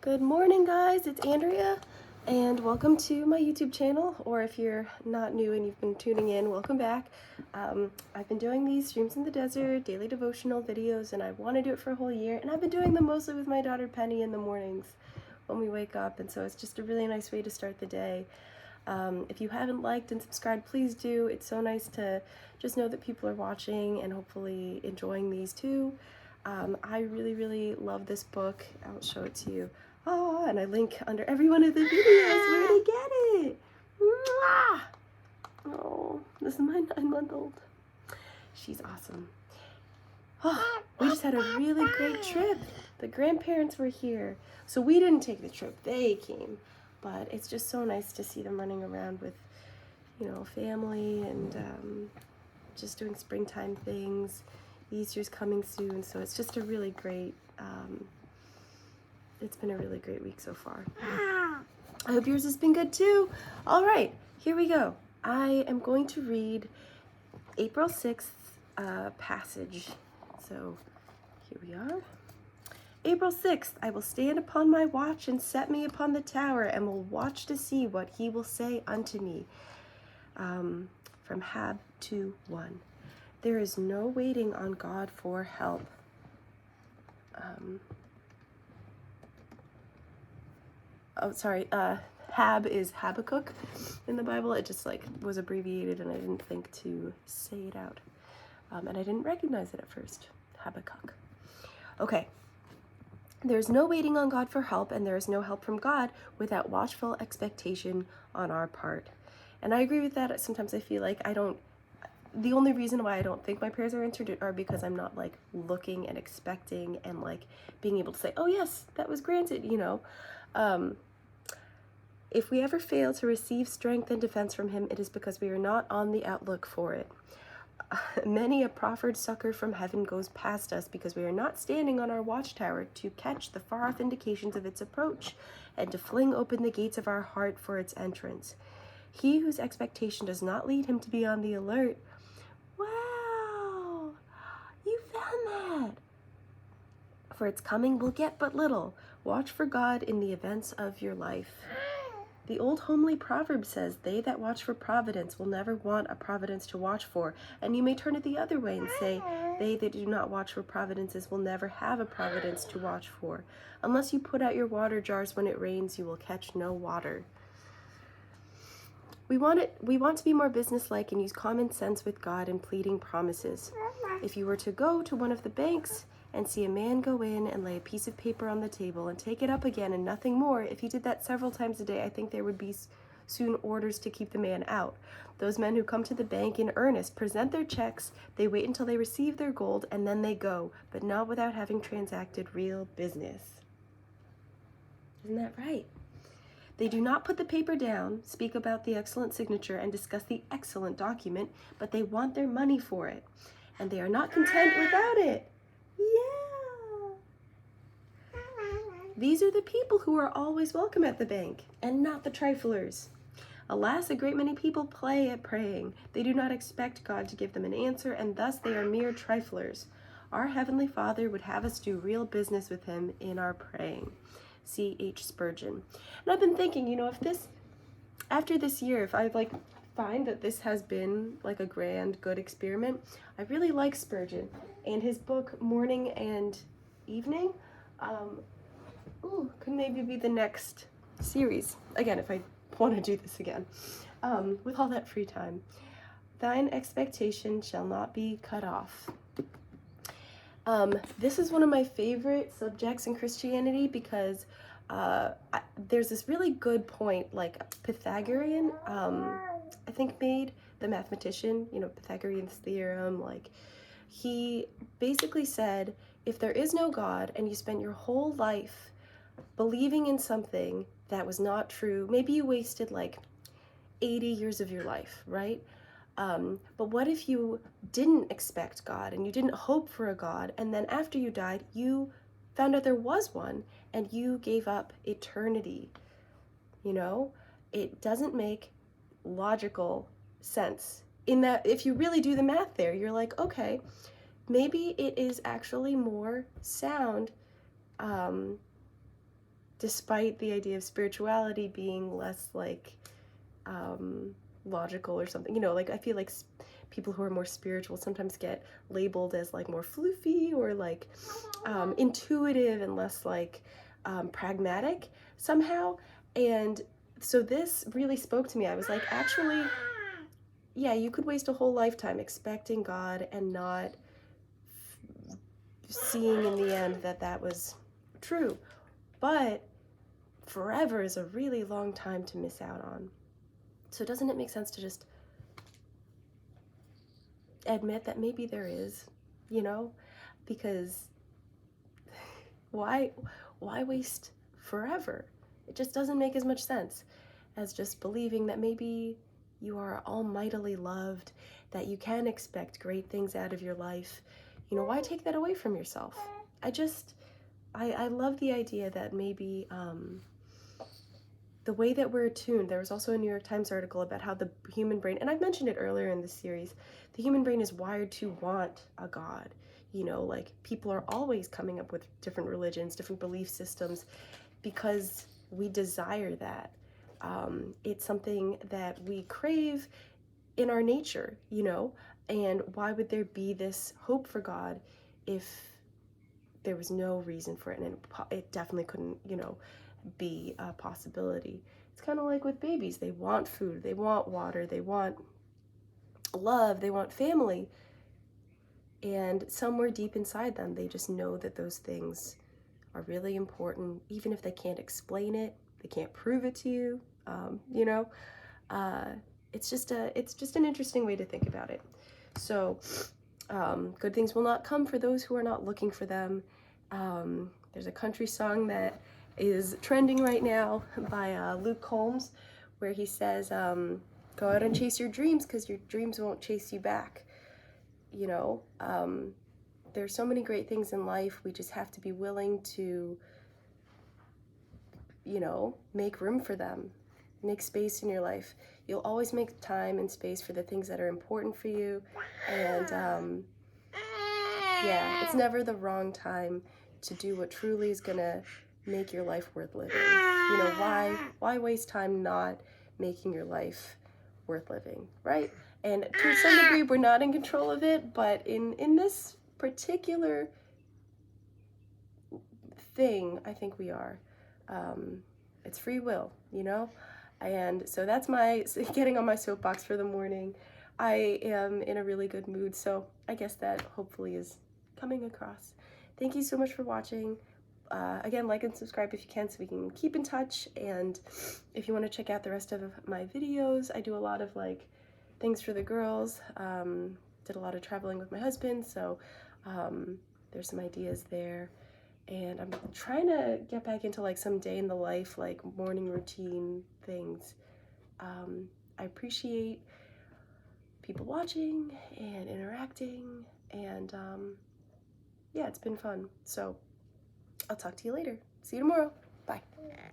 Good morning, guys. It's Andrea, and welcome to my YouTube channel, or if you're not new and you've been tuning in, welcome back. I've been doing these Streams in the Desert, daily devotional videos, and I want to do it for a whole year, and I've been doing them mostly with my daughter Penny in the mornings when we wake up, and so it's just a really nice way to start the day. If you haven't liked and subscribed, please do. It's so nice to just know that people are watching and hopefully enjoying these too. I really love this book. I'll show it to you. Oh, and I link under every one of the videos where to get it. Mwah! Oh, this is my 9-month-old. She's awesome. Oh, we just had a really great trip. The grandparents were here. So we didn't take the trip, they came. But it's just so nice to see them running around with, family and just doing springtime things. Easter's coming soon, so it's just a really great, it's been a really great week so far. I hope yours has been good too. All right, here we go. I am going to read April 6th passage. So here we are. April 6th, I will stand upon my watch and set me upon the tower and will watch to see what he will say unto me. From Hab 2:1. There is no waiting on God for help. Hab is Habakkuk in the Bible. It just was abbreviated and I didn't think to say it out. And I didn't recognize it at first. Habakkuk. Okay. There's no waiting on God for help, and there is no help from God without watchful expectation on our part. And I agree with that. Sometimes I feel like the only reason why I don't think my prayers are answered are because I'm not looking and expecting and being able to say, oh yes, that was granted, If we ever fail to receive strength and defense from him, it is because we are not on the outlook for it. Many a proffered succor from heaven goes past us because we are not standing on our watchtower to catch the far-off indications of its approach and to fling open the gates of our heart for its entrance. He whose expectation does not lead him to be on the alert. Wow! You found that! For its coming will get but little. Watch for God in the events of your life. The old homely proverb says, they that watch for providence will never want a providence to watch for. And you may turn it the other way and say, they that do not watch for providences will never have a providence to watch for. Unless you put out your water jars when it rains, you will catch no water. We want to be more businesslike and use common sense with God in pleading promises. If you were to go to one of the banks and see a man go in and lay a piece of paper on the table and take it up again and nothing more, if he did that several times a day, I think there would be soon orders to keep the man out. Those men who come to the bank in earnest present their checks, they wait until they receive their gold, and then they go, but not without having transacted real business. Isn't that right? They do not put the paper down, speak about the excellent signature, and discuss the excellent document, but they want their money for it, and they are not content without it. Yeah. These are the people who are always welcome at the bank, and not the triflers. Alas, a great many people play at praying. They do not expect God to give them an answer, and thus they are mere triflers. Our Heavenly Father would have us do real business with him in our praying. C.H. Spurgeon. And I've been thinking, after this year, if I find that this has been a grand, good experiment, I really like Spurgeon and his book Morning and Evening. Could maybe be the next series. Again, if I want to do this again, with all that free time. Thine expectation shall not be cut off. This is one of my favorite subjects in Christianity because there's this really good point, Pythagorean, I think made, the mathematician, Pythagorean's theorem, he basically said, if there is no God and you spent your whole life believing in something that was not true, maybe you wasted 80 years of your life, right? But what if you didn't expect God and you didn't hope for a God, and then after you died, you found out there was one and you gave up eternity? It doesn't make logical sense in that if you really do the math there, you're okay, maybe it is actually more sound despite the idea of spirituality being less like logical or something, you know, like I feel like people who are more spiritual sometimes get labeled as like more floofy or like intuitive and less like pragmatic somehow. And so this really spoke to me. I was like, actually, yeah, you could waste a whole lifetime expecting God and not seeing in the end that that was true. But forever is a really long time to miss out on. So doesn't it make sense to just admit that maybe there is, you know? Because why waste forever? It just doesn't make as much sense as just believing that maybe you are almightily loved, that you can expect great things out of your life. You know, why take that away from yourself? I love the idea that maybe the way that we're attuned, there was also a New York Times article about how the human brain, and I've mentioned it earlier in this series, the human brain is wired to want a God. You know, like people are always coming up with different religions, different belief systems, because we desire that. It's something that we crave in our nature, you know, and why would there be this hope for God if there was no reason for it? And it definitely couldn't, you know, be a possibility. It's kind of like with babies. They want food, they want water, they want love, they want family. And somewhere deep inside them, they just know that those things are really important, even if they can't explain it, they can't prove it to you. You know, it's just an interesting way to think about it. So, good things will not come for those who are not looking for them. There's a country song that is trending right now by Luke Combs, where he says, go out and chase your dreams because your dreams won't chase you back. You know, there's so many great things in life. We just have to be willing to, you know, make room for them, make space in your life. You'll always make time and space for the things that are important for you. And yeah, it's never the wrong time to do what truly is gonna make your life worth living. You know, why waste time not making your life worth living, right? And to some degree, we're not in control of it, but in this particular thing, I think we are. It's free will, you know? And so that's my getting on my soapbox for the morning. I am in a really good mood, so I guess that hopefully is coming across. Thank you so much for watching. Again, like and subscribe if you can so we can keep in touch. And if you want to check out the rest of my videos, I do a lot of like things for the girls. Did a lot of traveling with my husband, so there's some ideas there. And I'm trying to get back into like some day in the life, like morning routine things. I appreciate people watching and interacting, and yeah, it's been fun. So I'll talk to you later. See you tomorrow. Bye.